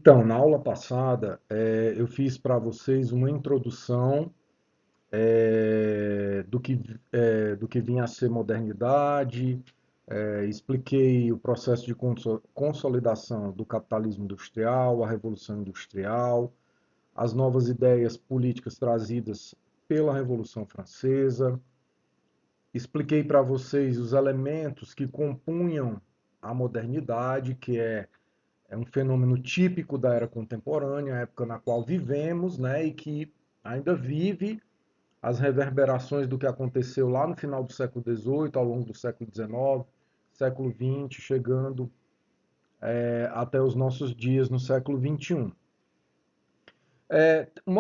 Então, na aula passada, eu fiz para vocês uma introdução do que vinha a ser modernidade, expliquei o processo de consolidação do capitalismo industrial, a Revolução Industrial, as novas ideias políticas trazidas pela Revolução Francesa, expliquei para vocês os elementos que compunham a modernidade, que é um fenômeno típico da era contemporânea, a época na qual vivemos, né, e que ainda vive as reverberações do que aconteceu lá no final do século XVIII, ao longo do século XIX, século XX, chegando até os nossos dias no século XXI. Um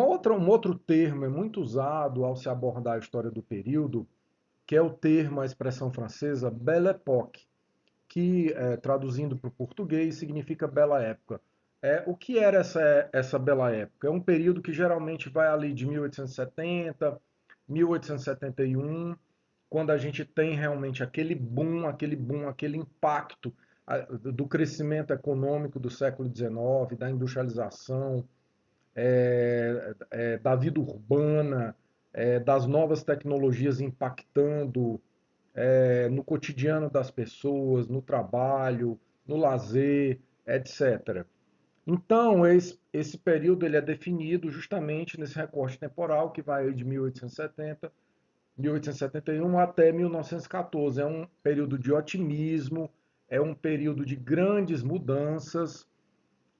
outro termo é muito usado ao se abordar a história do período, que é o termo, a expressão francesa, Belle Époque, que, traduzindo para o português, significa bela época. O que era essa bela época? É um período que geralmente vai ali de 1870, 1871, quando a gente tem realmente aquele impacto do crescimento econômico do século XIX, da industrialização, da vida urbana, das novas tecnologias impactando no cotidiano das pessoas, no trabalho, no lazer, etc. Então, esse período ele é definido justamente nesse recorte temporal que vai de 1870, 1871 até 1914. É um período de otimismo, é um período de grandes mudanças,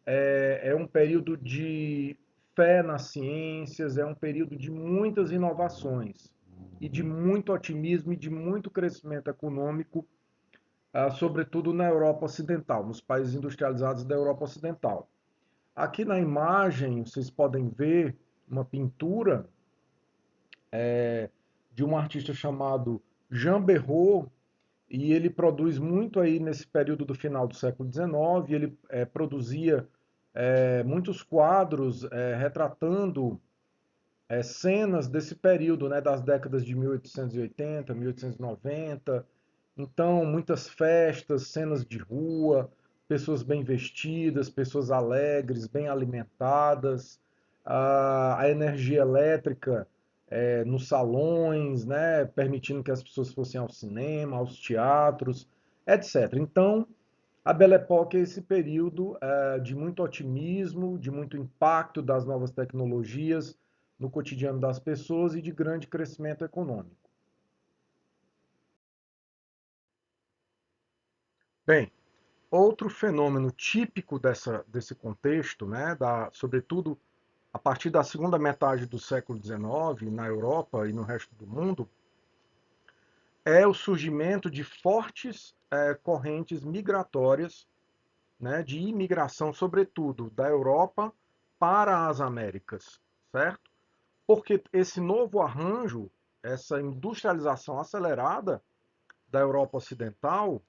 é um período de fé nas ciências, é um período de muitas inovações e de muito otimismo e de muito crescimento econômico, sobretudo na Europa Ocidental, nos países industrializados da Europa Ocidental. Aqui na imagem vocês podem ver uma pintura de um artista chamado Jean Berrot, e ele produz muito aí nesse período do final do século XIX. Ele produzia muitos quadros retratando cenas desse período, né, das décadas de 1880, 1890. Então, muitas festas, cenas de rua, pessoas bem vestidas, pessoas alegres, bem alimentadas, a energia elétrica nos salões, né, permitindo que as pessoas fossem ao cinema, aos teatros, etc. Então, a Belle Époque é esse período de muito otimismo, de muito impacto das novas tecnologias no cotidiano das pessoas e de grande crescimento econômico. Bem, outro fenômeno típico desse contexto, né, sobretudo a partir da segunda metade do século XIX, na Europa e no resto do mundo, é o surgimento de fortes correntes migratórias, né, de imigração, sobretudo da Europa para as Américas, certo? Porque esse novo arranjo, essa industrialização acelerada da Europa Ocidental,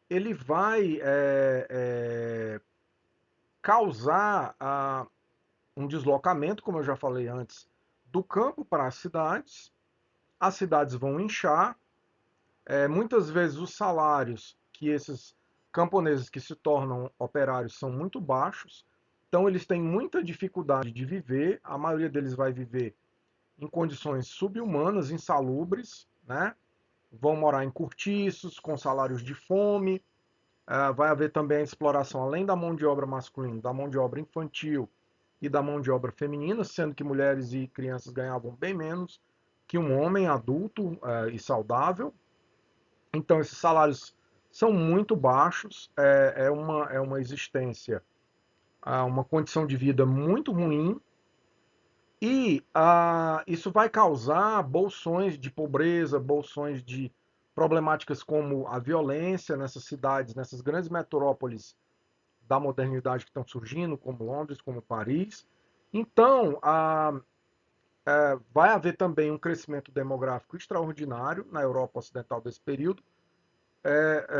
ele vai causar um deslocamento, como eu já falei antes, do campo para as cidades vão inchar, muitas vezes os salários que esses camponeses que se tornam operários são muito baixos, então eles têm muita dificuldade de viver, a maioria deles vai viver em condições subhumanas, insalubres, né? Vão morar em cortiços, com salários de fome, vai haver também a exploração, além da mão de obra masculina, da mão de obra infantil e da mão de obra feminina, sendo que mulheres e crianças ganhavam bem menos que um homem adulto e saudável. Então, esses salários são muito baixos, é uma existência, uma condição de vida muito ruim, e isso vai causar bolsões de pobreza, bolsões de problemáticas como a violência nessas cidades, nessas grandes metrópoles da modernidade que estão surgindo, como Londres, como Paris. Então, vai haver também um crescimento demográfico extraordinário na Europa Ocidental desse período,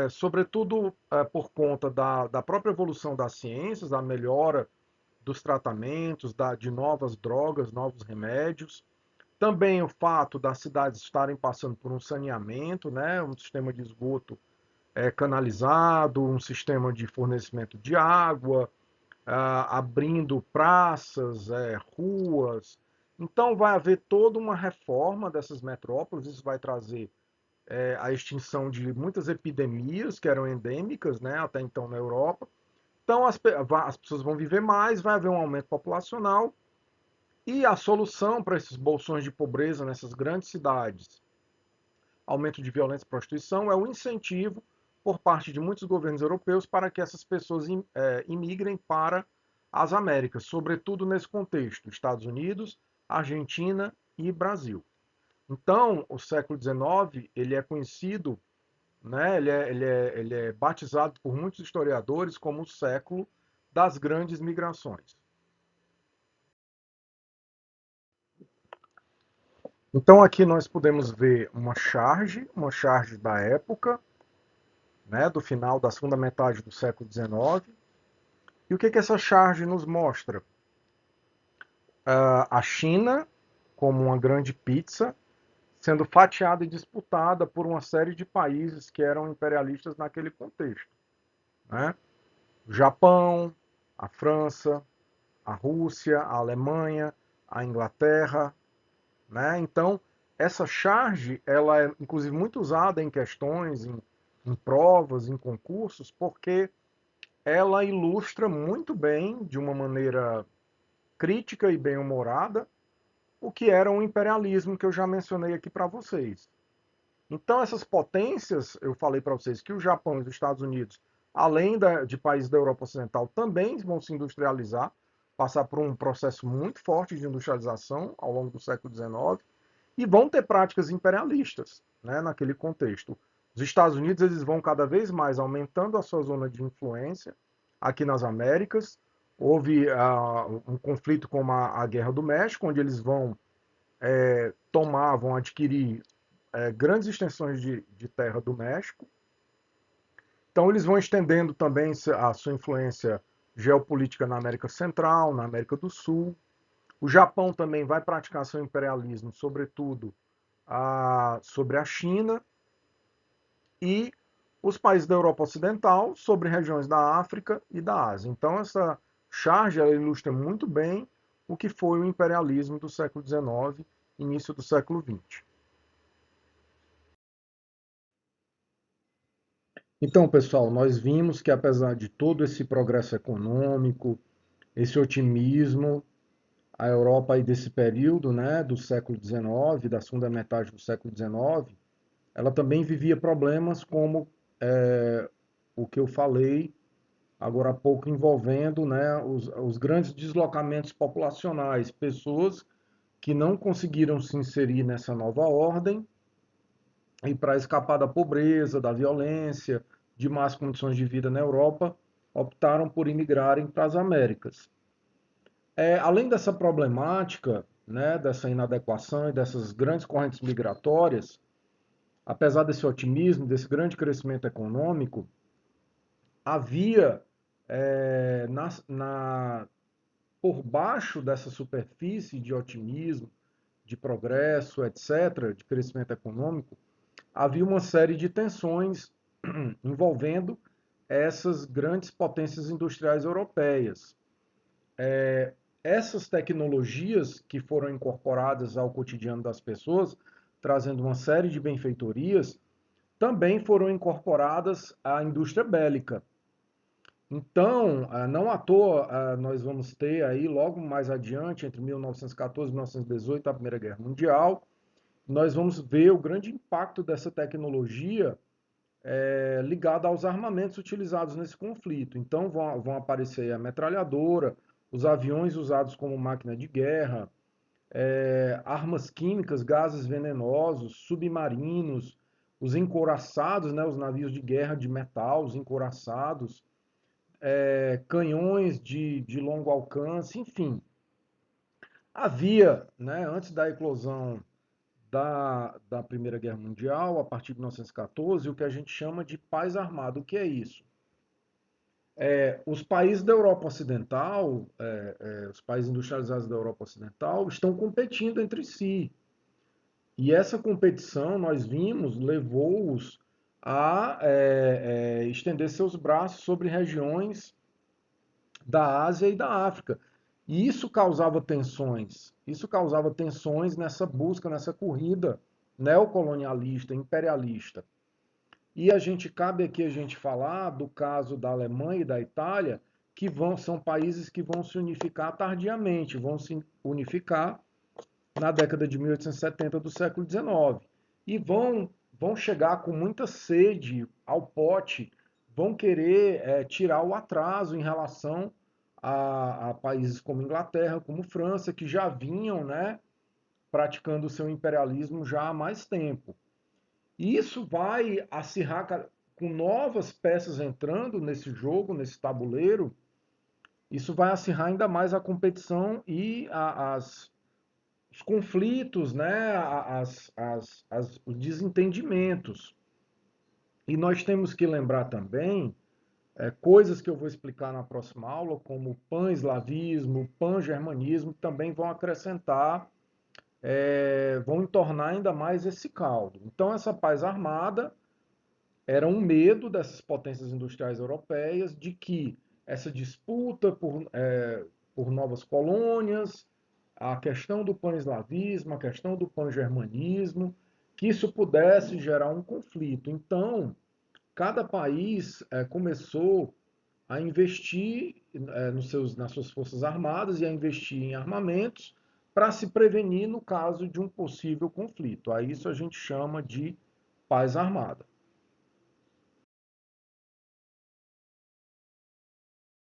sobretudo por conta da própria evolução das ciências, da melhora dos tratamentos, de novas drogas, novos remédios. Também o fato das cidades estarem passando por um saneamento, né, um sistema de esgoto canalizado, um sistema de fornecimento de água, abrindo praças, ruas. Então vai haver toda uma reforma dessas metrópoles, isso vai trazer a extinção de muitas epidemias que eram endêmicas, né, até então na Europa. Então as pessoas vão viver mais, vai haver um aumento populacional e a solução para esses bolsões de pobreza nessas grandes cidades, aumento de violência e prostituição, é o incentivo por parte de muitos governos europeus para que essas pessoas imigrem para as Américas, sobretudo nesse contexto, Estados Unidos, Argentina e Brasil. Então, o século XIX ele é conhecido, né, ele é batizado por muitos historiadores como o século das grandes migrações. Então aqui nós podemos ver uma charge da época, né, do final da segunda metade do século XIX. E o que essa charge nos mostra? A China como uma grande pizza, sendo fatiada e disputada por uma série de países que eram imperialistas naquele contexto, né? O Japão, a França, a Rússia, a Alemanha, a Inglaterra, né? Então, essa charge, ela é inclusive muito usada em questões, em provas, em concursos, porque ela ilustra muito bem, de uma maneira crítica e bem-humorada, o que era um imperialismo que eu já mencionei aqui para vocês. Então, essas potências, eu falei para vocês que o Japão e os Estados Unidos, além de países da Europa Ocidental, também vão se industrializar, passar por um processo muito forte de industrialização ao longo do século XIX, e vão ter práticas imperialistas, né, naquele contexto. Os Estados Unidos eles vão cada vez mais aumentando a sua zona de influência aqui nas Américas. Houve um conflito como a Guerra do México, onde eles vão tomar, vão adquirir grandes extensões de terra do México. Então eles vão estendendo também a sua influência geopolítica na América Central, na América do Sul. O Japão também vai praticar seu imperialismo, sobretudo sobre a China, e os países da Europa Ocidental sobre regiões da África e da Ásia. Então, essa charge ela ilustra muito bem o que foi o imperialismo do século XIX, início do século XX. Então, pessoal, nós vimos que apesar de todo esse progresso econômico, esse otimismo, a Europa aí desse período, né, do século XIX, da segunda metade do século XIX, ela também vivia problemas como o que eu falei agora há pouco, envolvendo, né, os grandes deslocamentos populacionais, pessoas que não conseguiram se inserir nessa nova ordem e para escapar da pobreza, da violência, de más condições de vida na Europa, optaram por imigrarem para as Américas. Além dessa problemática, né, dessa inadequação e dessas grandes correntes migratórias, apesar desse otimismo, desse grande crescimento econômico, havia por baixo dessa superfície de otimismo, de progresso, etc., de crescimento econômico, havia uma série de tensões envolvendo essas grandes potências industriais europeias. Essas tecnologias que foram incorporadas ao cotidiano das pessoas, trazendo uma série de benfeitorias, também foram incorporadas à indústria bélica. Então, não à toa, nós vamos ter aí logo mais adiante, entre 1914 e 1918, a Primeira Guerra Mundial, nós vamos ver o grande impacto dessa tecnologia ligada aos armamentos utilizados nesse conflito. Então, vão aparecer a metralhadora, os aviões usados como máquina de guerra, armas químicas, gases venenosos, submarinos, os encouraçados, né, os navios de guerra de metal, os encouraçados, canhões de longo alcance, enfim. Havia, né, antes da eclosão da Primeira Guerra Mundial, a partir de 1914, o que a gente chama de paz armada. O que é isso? Os países da Europa Ocidental, os países industrializados da Europa Ocidental, estão competindo entre si. E essa competição, nós vimos, levou-os a estender seus braços sobre regiões da Ásia e da África. E isso causava tensões nessa busca, nessa corrida neocolonialista, imperialista. E cabe aqui a gente falar do caso da Alemanha e da Itália, são países que vão se unificar tardiamente, vão se unificar na década de 1870 do século XIX. E vão chegar com muita sede ao pote, vão querer tirar o atraso em relação a países como Inglaterra, como França, que já vinham, né, praticando o seu imperialismo já há mais tempo. E isso vai acirrar com novas peças entrando nesse jogo, nesse tabuleiro, isso vai acirrar ainda mais a competição e os conflitos, né, os desentendimentos. E nós temos que lembrar também coisas que eu vou explicar na próxima aula, como pan-eslavismo, pan-germanismo, também vão acrescentar, vão entornar ainda mais esse caldo. Então, essa paz armada era um medo dessas potências industriais europeias de que essa disputa por novas colônias, a questão do pan-eslavismo, a questão do pan-germanismo, que isso pudesse gerar um conflito. Então, cada país começou a investir nas suas forças armadas e a investir em armamentos para se prevenir no caso de um possível conflito. A isso a gente chama de paz armada.